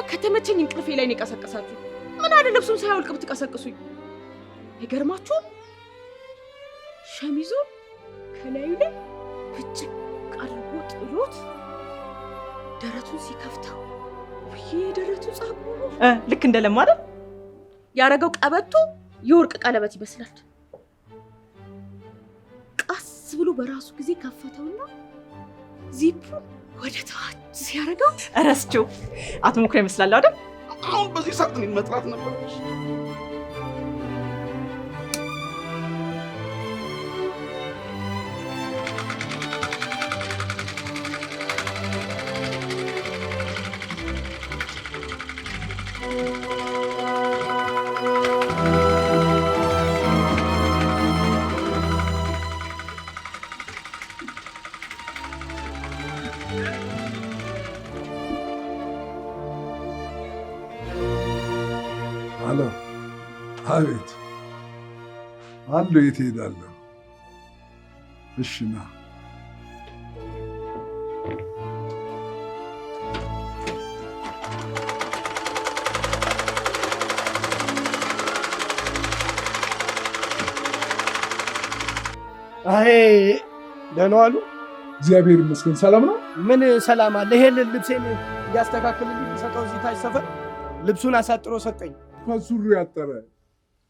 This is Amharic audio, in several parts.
ከተመቸኝ እንቅልፌ ላይ ነው የቀሰቀሳችሁ። ምን አለ ልብሱን ሳያወልቅ ብትቀሰቅሱኝ? አይገርማችሁም? ሸሚዙን ከላዩ ላይ ፍጭቅ አድርጎ ጥሎት ደረቱን ሲከፍተው ደረቱ ጸጉሩ ልክ እንደለማ አይደል? ያረገው ቀበቶ የወርቅ ቀለበት ይመስላል። ቀስ ብሎ በራሱ ጊዜ ከፈተውና ዚፑን ወደ ታች ሲያረጋው እረስቸው አቶ ሙክሬ ይመስላል አይደል? አሁን በዚህ ሰዓት እኔን መጥራት ነበር። አቤት አሉ። የት ሄዳለሁ? እሺ ና። አይ ደህና ዋሉ? እግዚአብሔር ይመስገን። ሰላም ነው? ምን ሰላም አለ? ይሄን ልብሴን እያስተካክልልኝ ሰጠው። እዚህ ታች ሰፈር ልብሱን አሳጥሮ ሰጠኝ። ከሱሪ ያጠረ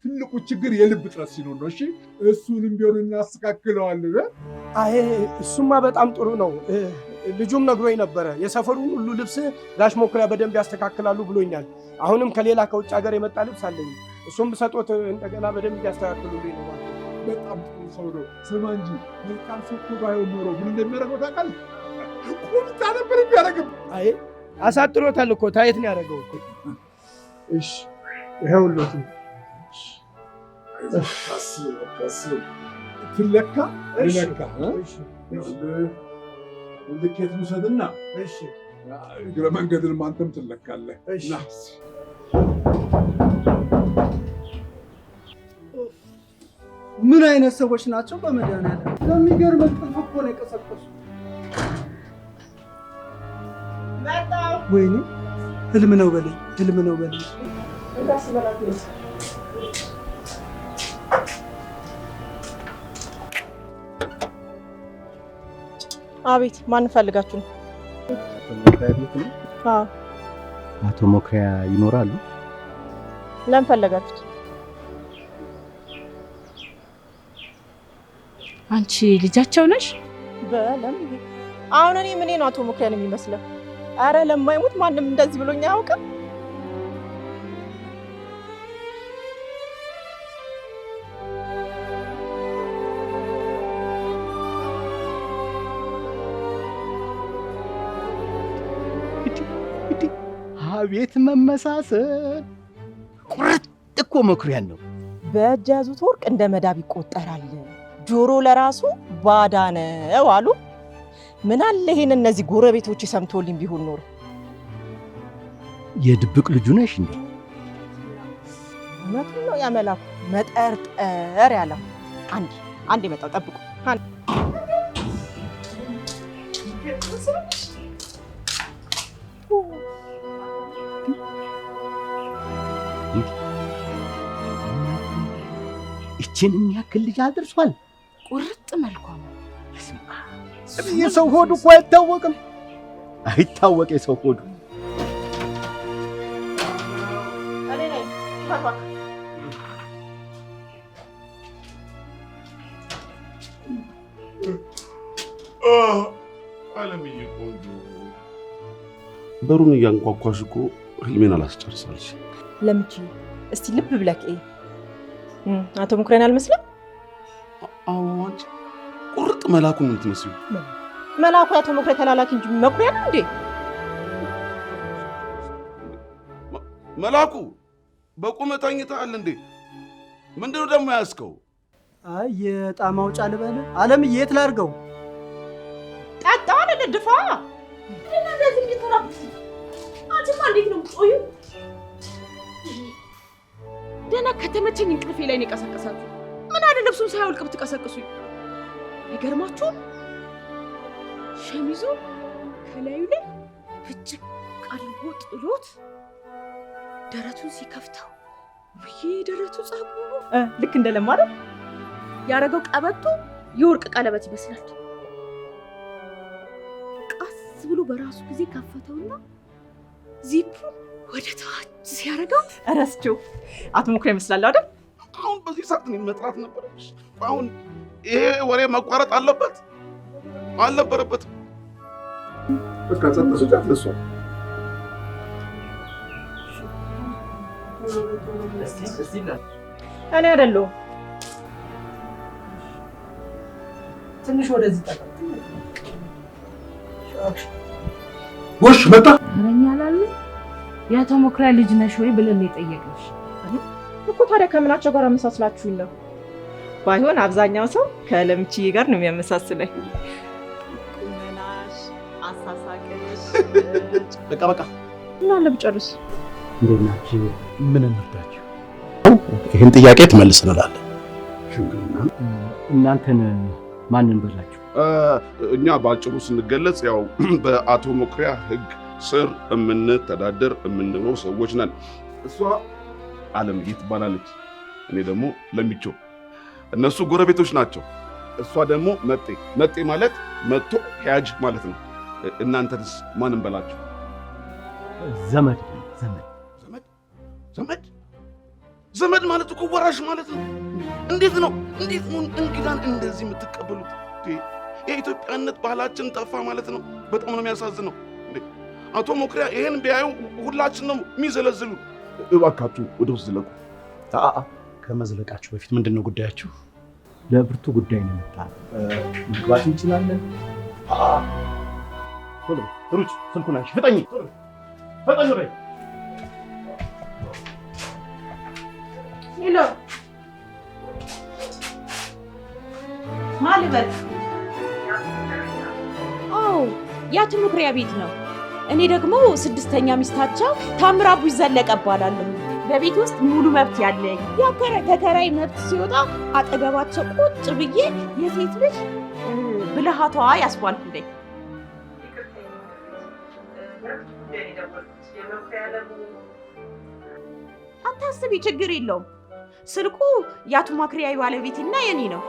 ትልቁ ችግር የልብ ጥረት ሲኖር ነው። እሺ እሱንም ቢሆን እናስተካክለዋለን። አይ እሱማ በጣም ጥሩ ነው። ልጁም ነግሮኝ ነበረ የሰፈሩን ሁሉ ልብስ ጋሽ ሞክሪያ በደንብ ያስተካክላሉ ብሎኛል። አሁንም ከሌላ ከውጭ ሀገር የመጣ ልብስ አለኝ። እሱም ብሰጦት እንደገና በደንብ ያስተካክሉልኝ ነው ማለት ነው። በጣም ጥሩ ሰው ነው። ስማ እንጂ መልካም ሰው እኮ ባይሆን ኖሮ ምን እንደሚያደርገው ታውቃለህ? ቁምጣ ነበር የሚያደርግም። አይ አሳጥሮታል እኮ ታየት ነው ያደረገው። እሺ ይኸውልዎት ትለካ ይለካ ልኬት ውሰድና እግረ መንገድን አንተም ትለካለህ። ምን አይነት ሰዎች ናቸው? በመድኃኒዓለም ለሚገርም እንቅልፍ እኮ ነው የቀሰቀሱ። ወይኔ ህልም ነው በለኝ፣ ህልም ነው በለኝ። አቤት፣ ማን ፈልጋችሁ ነው? አቶ ሞክሪያ ይኖራሉ? ለምን ፈለጋችሁት? አንቺ ልጃቸው ነሽ? በለም አሁን እኔ ምን ነው አቶ ሞክሪያን የሚመስለው? አረ ለማይሞት ማንም እንደዚህ ብሎኝ አያውቅም። አቤት መመሳሰል! ቁርጥ እኮ ሞክሪያን ነው። በእጅ ያዙት ወርቅ እንደ መዳብ ይቆጠራል። ጆሮ ለራሱ ባዳ ነው አሉ። ምን አለ ይሄን እነዚህ ጎረቤቶች ሰምቶልኝ ቢሆን ኖሮ። የድብቅ ልጁ ነሽ እንዴ? እውነቱን ነው ያመላኩ መጠርጠር ያለው። አንድ መጣው ጠብቁ። እቺን የሚያክል ልጅ አድርሷል። ቁርጥ መልኳ የሰው ሆዱ እኮ አይታወቅም። አይታወቅ የሰው ሆዱ። አለምዬ ቆንጆ፣ በሩን እያንኳኳሽ እኮ ህልሜን አላስጨርሳልሽ። ለምቺ እስቲ ልብ ብለክ አቶ ሙክሬን አልመስለም? አዎ አንቺ ቁርጥ መላኩን ነው የምትመስዪው። መላኩ አቶ ሙክሬ ተላላኪ እንጂ መኩሪያ ነው እንዴ? መላኩ በቁመት ተኝተሃል እንዴ? ምንድነው ደግሞ ያዝከው? አይ የዕጣ ማውጫ ልበል። አለምዬ የት ላድርገው? ጠጣው አይደል ድፋ እና እንደዚህ እየተራብሽ አንቺማ እንዴት ነው የምትቆዩ? ደህና ከተመቸኝ እንቅልፌ ላይ ነው የቀሰቀሳችሁ። ምን አለ ልብሱን ሳያወልቅ ብትቀሰቅሱኝ? አይገርማችሁም? ሸሚዙን ከላዩ ላይ ፍጭቅ ቀልቦ ጥሎት ደረቱን ሲከፍተው ደረቱ ጸጉሩ ልክ እንደለማደ ያረገው ቀበቶ የወርቅ ቀለበት ይመስላል። ቀስ ብሎ በራሱ ጊዜ ከፈተውና ዚፑ ወደ ታች ሲያረጋው እረስቸው አቶ መኩሪያ ይመስላል አይደል? አሁን በዚህ ሰዓት እኔን መጥራት ነበረብሽ። አሁን ይሄ ወሬ መቋረጥ አለበት አልነበረበትም? በቃ ጸጥ ስጫት ለሷ እኔ አይደለሁም። ትንሽ ወደዚህ ጠቀም ጎሽ መጣ አረኛ ላሉ የአቶ መኩሪያ ልጅ ነሽ ወይ ብለን የጠየቅንሽ እኮ። ታዲያ ከምናቸው ጋር አመሳስላችሁኝ ነው? ባይሆን አብዛኛው ሰው ከለምቺዬ ጋር ነው የሚያመሳስለኝ። ቁመናሽ፣ አሳሳቅሽ። በቃ እና ለብጨርስ እንዴት ናችሁ? ምን እንርዳችሁ? ይህን ጥያቄ ትመልስልናል። እናንተን ማንን በላችሁ? እኛ በአጭሩ ስንገለጽ ያው በአቶ መኩሪያ ሕግ ስር የምንተዳደር የምንኖር ሰዎች ነን። እሷ አለምዬ ትባላለች፣ እኔ ደግሞ ለሚቾ። እነሱ ጎረቤቶች ናቸው። እሷ ደግሞ መጤ ማለት መጥቶ ሂያጅ ማለት ነው። እናንተስ ማንን በላችሁ? ዘመድ ማለት እኮ ወራሽ ማለት ነው። እንዴት ነው እንግዳን እንደዚህ የምትቀበሉት? የኢትዮጵያነት ባህላችን ጠፋ ማለት ነው። በጣም ነው የሚያሳዝነው። አቶ መኩሪያ ይሄን ቢያዩ ሁላችን ነው የሚዘለዝሉ። እባካችሁ ወደ ውስጥ ዝለቁ። ከመዝለቃችሁ በፊት ምንድን ነው ጉዳያችሁ? ለብርቱ ጉዳይ ነው የመጣነው። መግባት እንችላለን? ሩጭ ስልኩን አንሺ፣ ፍጠኝ በይ። ሄሎ ማልበት? አዎ የአቶ መኩሪያ ቤት ነው። እኔ ደግሞ 6ኛ ሚስታቸው ታምራቡ ዘለቀ እባላለሁ። በቤት ውስጥ ሙሉ መብት ያለኝ ተከራይ መብት ሲወጣ አጠገባቸው ቁጭ ብዬ የሴት ልጅ ብልሃቷ ያስባልኩልኝ። አታስቢ፣ ችግር የለውም። ስልኩ የአቶ መኩሪያ ባለቤትና የኔ ነው።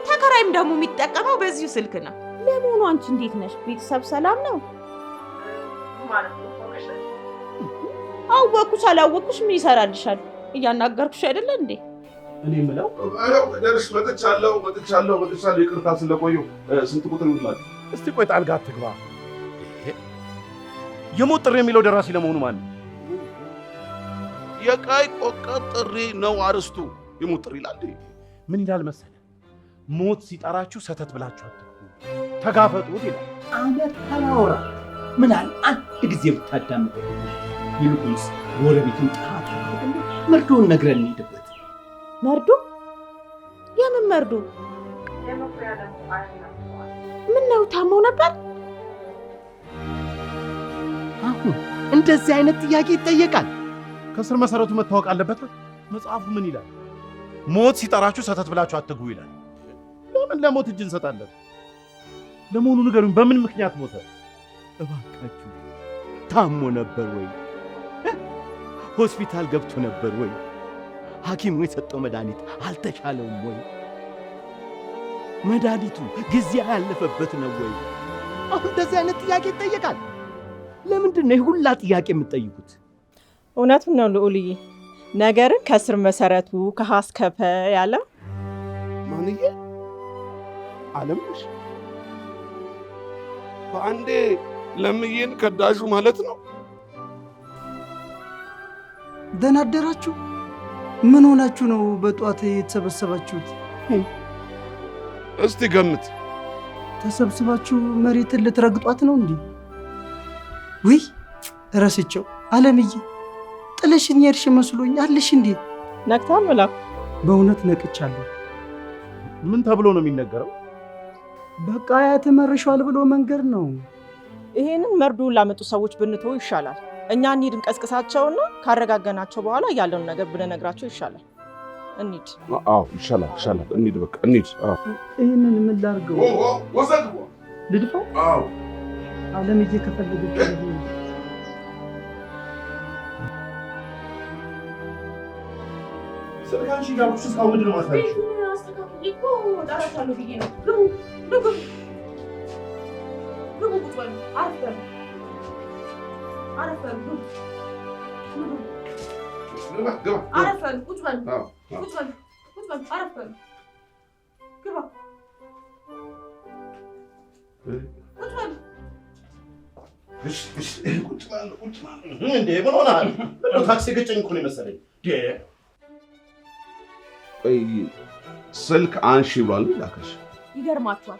ተከራይም ደግሞ የሚጠቀመው በዚሁ ስልክ ነው። ለመሆኑ አንቺ እንዴት ነሽ? ቤተሰብ ሰላም ነው? አወኩሽ አላወኩሽ ምን ይሰራልሻል? እያናገርኩሽ አይደለ እንዴ? እኔ የምለው ደርሽ መጥቻለሁ። ይቅርታ ስለቆየሁ። ስንት ቁጥር ይላል? እስቲ ቆይ ጣልጋ አትግባ። የሞት ጥሪ የሚለው ደራሲ ለመሆኑ ማን ነው? የቀይ ቆቀጥ ጥሪ ነው አርስቱ። የሞት ጥሪ ይላል። ምን ይላል መሰለ? ሞት ሲጠራችሁ ሰተት ብላችሁ አትግቡ፣ ተጋፈጡት ይላል። አመት አላወራ ምናል አንድ ጊዜ ብታዳምጥ። ይልቁንስ ጎረቤቱን ጣት መርዶን ነግረን እንሂድበት። መርዶ? የምን መርዶ? ምን ነው ታመው ነበር? አሁን እንደዚህ አይነት ጥያቄ ይጠየቃል? ከስር መሰረቱ መታወቅ አለበት። መጽሐፉ ምን ይላል? ሞት ሲጠራችሁ ሰተት ብላችሁ አትግቡ ይላል። ለምን ለሞት እጅ እንሰጣለን? ለመሆኑ ንገሩኝ፣ በምን ምክንያት ሞተ? እባካችሁ ታሞ ነበር ወይ? ሆስፒታል ገብቶ ነበር ወይ? ሐኪሙ የሰጠው መድኃኒት አልተሻለውም ወይ? መድኃኒቱ ጊዜ ያለፈበት ነው ወይ? አሁን እንደዚህ አይነት ጥያቄ ይጠየቃል። ለምንድን ነው ሁላ ጥያቄ የምትጠይቁት? እውነቱን ነው ልዑልዬ። ነገርን ከስር መሰረቱ ከሀ እስከ ፐ ያለ ማንዬ አለምሽ በአንዴ ለምዬን ከዳሹ ማለት ነው። ደህና አደራችሁ? ምን ሆናችሁ ነው በጧት የተሰበሰባችሁት? እስቲ ገምት። ተሰብስባችሁ መሬትን ልትረግጧት ነው እንዴ? ውይ ረስቸው። አለምዬ ጥለሽኝ የሄድሽ መስሎኝ። አለሽ እንዴ? ነቅታል መላኩ? በእውነት ነቅቻለሁ። ምን ተብሎ ነው የሚነገረው? በቃ ያተመርሻል ብሎ መንገር ነው። ይሄንን መርዶውን ላመጡ ሰዎች ብንተው ይሻላል። እኛ እንሂድ እንቀስቅሳቸውና ካረጋገናቸው በኋላ ያለውን ነገር ብንነግራቸው ይሻላል። እንሂድ። አዎ ይሻላል። እንሂድ፣ በቃ እንሂድ። ይህንን ምን ላድርገው? ወሰድ ልድፈው? አዎ አለምዬ ከፈለገች ስልካንሽ ጋር ውስጥ አሁን ምንድን ነው ማስታወቂያ? ቤቱን አስተካክዬ እኮ እጠራሻለሁ ብዬ ነው። ግቡ ቁጭ በሉ። አረፍ በሉ። አረፍ በሉ። ቁጭ በሉ። አረፍ በሉ። ግባ። ቁጭ በሉ። ቁጭ በሉ። እንዴ ምን ሆነሃል? ታክሲ ገጨኝ እኮ ነው የመሰለኝ። ስልክ አንሺ ብሏል ላከሽ። ይገርማችኋል።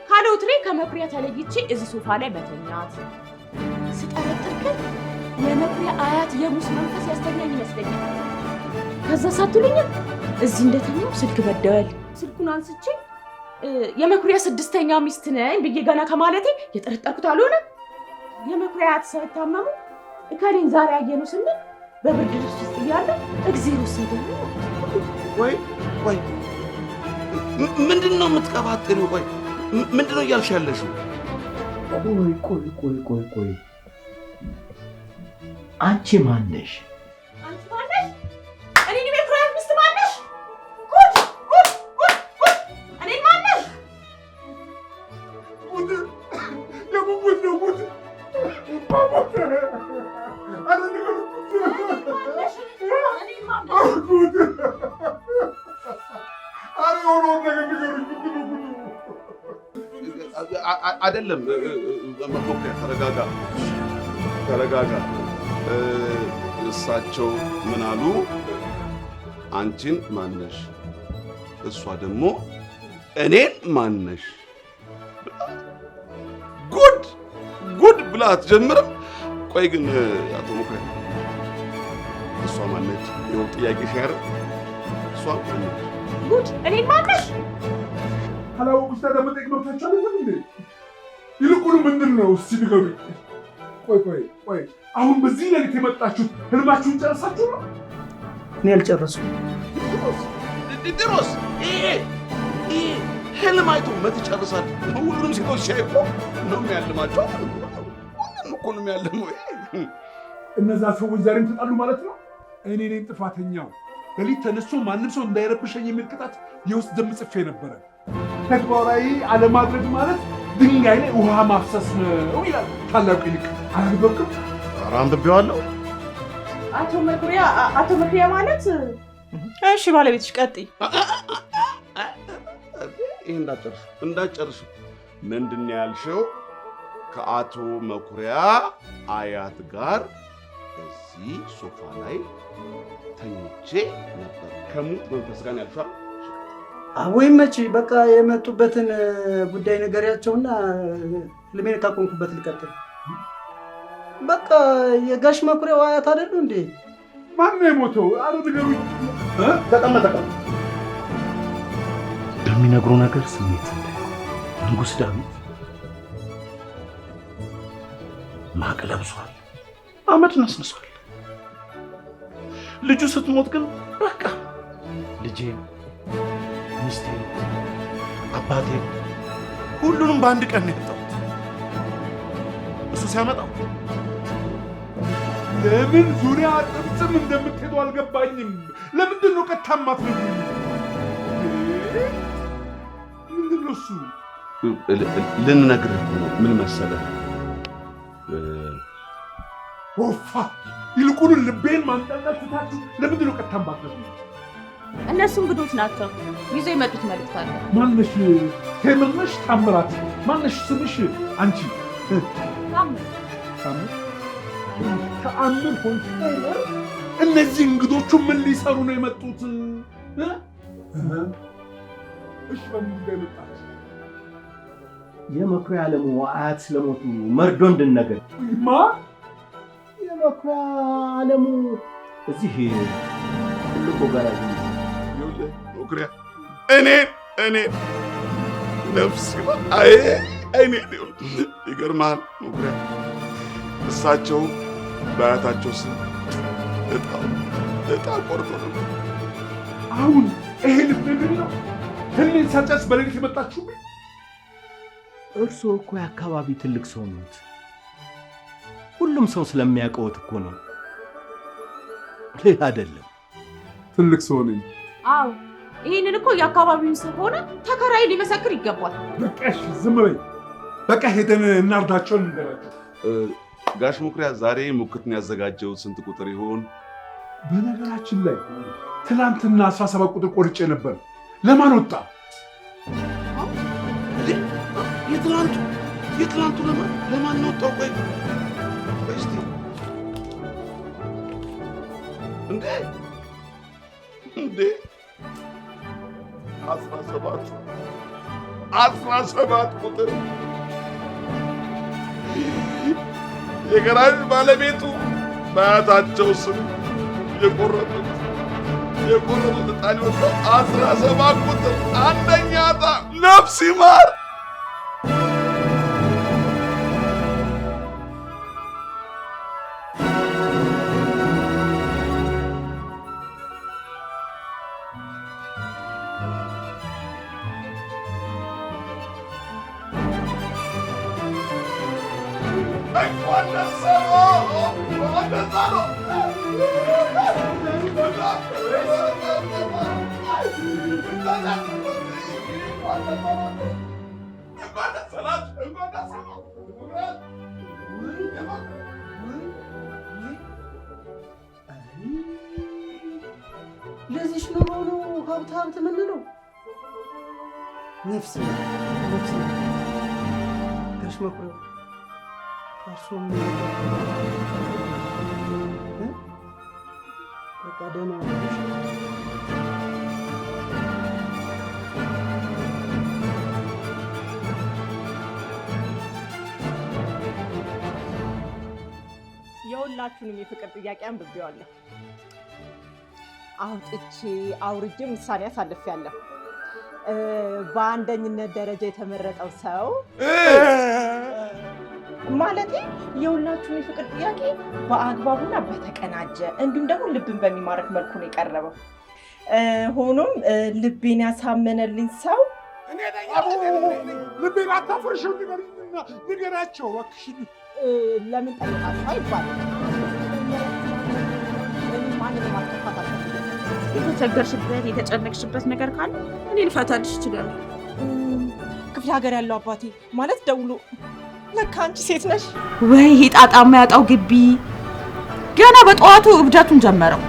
ካለውትሬ ከመኩሪያ ተለይቼ እዚህ ሶፋ ላይ መተኛት ስጠረጥር ግን የመኩሪያ አያት የሙስ መንፈስ ያስተኛኝ ይመስለኛል። ከዛ ሳትሉኝም እዚህ እንደተኛው ስልክ መደወል። ስልኩን አንስቼ የመኩሪያ 6ኛ ሚስት ነኝ ብዬ ገና ከማለቴ የጠረጠርኩት አልሆነ። የመኩሪያ አያት ሳይታመሙ እከሌን ዛሬ አየነው ስንል በብርድ ልብስ ውስጥ እያለ እግዜር ወሰደኝ። ቆይ ምንድን ነው የምትቀባጥሪው? ቆይ ምንድን ነው እያልሽ ያለሽው? ቆይ አንቺ ማን ነሽ? አንቺ ማን ነሽ? እኔን የመኩሪያ ሚስት ማን ነሽ? እኔን ማን ነሽ? አይደለም መኩሪያ፣ ተረጋጋ። እሳቸው ምን አሉ? አንቺን ማነሽ? እሷ ደግሞ እኔን ማነሽ? ጉድ ብላ አትጀምርም። ቆይ ግን አቶ መኩሪያ እሷ ማነች? ይኸው ጥያቄ ሲያር እሷ ማነች? ጉድ እኔን ማነሽ? ካላወቁሽ ታዲያ መጠየቅ መብታችሁ አይደለም እንዴ? ይልቁኑ ምንድን ነው እስቲ ንገሩኝ። ቆይ አሁን በዚህ ሌሊት የመጣችሁት ህልማችሁን ጨርሳችሁ ነው? እኔ አልጨረስኩም። ድሮስ ይሄ ህልም አይቶ መት ይጨርሳል። ሁሉንም ሴቶች ሲያይ እኮ ነው የሚያልማቸው። ሁሉንም እኮ ነው የሚያልመው። እነዛ ሰዎች ዛሬም ተጣሉ ማለት ነው? እኔ ነኝ ጥፋተኛው። ሌሊት ተነስቶ ማንም ሰው እንዳይረብሸኝ የሚል ቅጣት የውስጥ ደም ጽፌ ነበረ። ተግባራዊ አለማድረግ ማለት ድንጋይ ላይ ውሃ ማፍሰስ ነው ይላል ታላቁ ሊቅ። አላነበብክም? ኧረ አንብቤዋለሁ። አቶ መኩሪያ ማለት እሺ፣ ባለቤትሽ ቀጥይ። ይሄ እንዳጨርሱ ምንድን ነው ያልሽው? ከአቶ መኩሪያ አያት ጋር እዚህ ሶፋ ላይ ተኝቼ ነበር ከሙት መንፈስ ጋር ያልሻል። ወይም መቼ በቃ የመጡበትን ጉዳይ ነገሪያቸውና ህልሜን ካቆምኩበት ልቀጥል። በቃ የጋሽ መኩሪያው አያት አይደሉ እንዴ? ማን ነው የሞተው? አረ ንገሩኝ። ተቀመጠ በሚነግሩ ነገር ስሜት ንጉሥ ዳዊት ማቅ ለብሷል፣ አመድ ነስንሷል። ልጁ ስትሞት ግን በቃ ልጄን፣ ሚስቴን፣ አባቴን ሁሉንም በአንድ ቀን ነው የጠጣሁት። እሱ ሲያመጣው ለምን ዙሪያ ጥምጥም እንደምትሄዱ አልገባኝም። ለምንድን ነው ቀታማት ነው? ምንድን ነው እሱ? ልንነግርህ ነው። ምን መሰለህ ወፋ ይልቁኑ ልቤን ማንጠልጠል ትታችሁ ለምንድን ነው ቀታማት ነው? እነሱ እንግዶች ናቸው። ይዘው የመጡት መልዕክት አለ። ማነሽ? ቴምርነሽ? ታምራት? ማነሽ ስምሽ? አንቺ ተአምር ሆንሽ። እነዚህ እንግዶቹ ምን ሊሰሩ ነው የመጡት? እሺ በምን ጉዳይ መጣች? የመኩሪያ አለሙ አያት ስለሞቱ መርዶ እንድንነገር። ማ? የመኩሪያ አለሙ እዚህ ትልቁ ጋራጅ መኩሪያ እኔ ነፍስ እኔ ይገርምሃል መኩሪያ እሳቸው በአያታቸው ስም እጣ ቆርጦ ነበር። አሁን ይሄ ልትነግሪኝ ነው? ህልሜን ሳጨርስ በሌሊት የመጣችሁብኝ? እርስዎ እኮ የአካባቢ ትልቅ ሰው ነዎት። ሁሉም ሰው ስለሚያውቀውት እኮ ነው፣ ሌላ አይደለም። ትልቅ ሰው ነኝ። አዎ ይህንን እኮ የአካባቢውን ሰው ሆነ ተከራይ ሊመሰክር ይገባል። በቃ እሺ ዝም በይ። በቃ ሄደን እናርዳቸውን እንገራቸው። ጋሽ መኩሪያ ዛሬ ሙክትን ያዘጋጀው ስንት ቁጥር ይሆን? በነገራችን ላይ ትናንትና 17 ቁጥር ቆርጬ ነበር። ለማን ወጣ? የትላንቱ ለማን ነው ወጣው? ቆይ እስቲ እንዴ 17 ቁጥር የገራዥ ባለቤቱ በአያታቸው ስም የቆረጡት ዕጣን የወጣው 17 ቁጥር አንደኛ ዕጣ ነፍስ ይማር። ለዚህ ኑሮ ነው ሀብት የምንለው። ነፍስ ጋሽ መኩሪያ እርሶም በቃ ደህና የሁላችሁንም የፍቅር ጥያቄ አንብቤዋለሁ። አውጥቼ አውርጄ ውሳኔ አሳልፌያለሁ። በአንደኝነት ደረጃ የተመረጠው ሰው ማለቴ የሁላችሁም የፍቅር ጥያቄ በአግባቡና በተቀናጀ እንዲሁም ደግሞ ልብን በሚማርክ መልኩ ነው የቀረበው። ሆኖም ልቤን ያሳመነልኝ ሰው ልቤን አታፈርሽው፣ ንገራቸው እባክሽ። ለምን ጠይቃችሁ አይባልም። ማንንም አትፋታ። የተቸገርሽበት የተጨነቅሽበት ነገር ካለ እኔ ልፈታልሽ እችላለሁ። ክፍለ ሀገር ያለው አባቴ ማለት ደውሎ ለካ አንቺ ሴት ነሽ ወይ ጣጣ የማያጣው ግቢ ገና በጠዋቱ እብደቱን ጀመረው።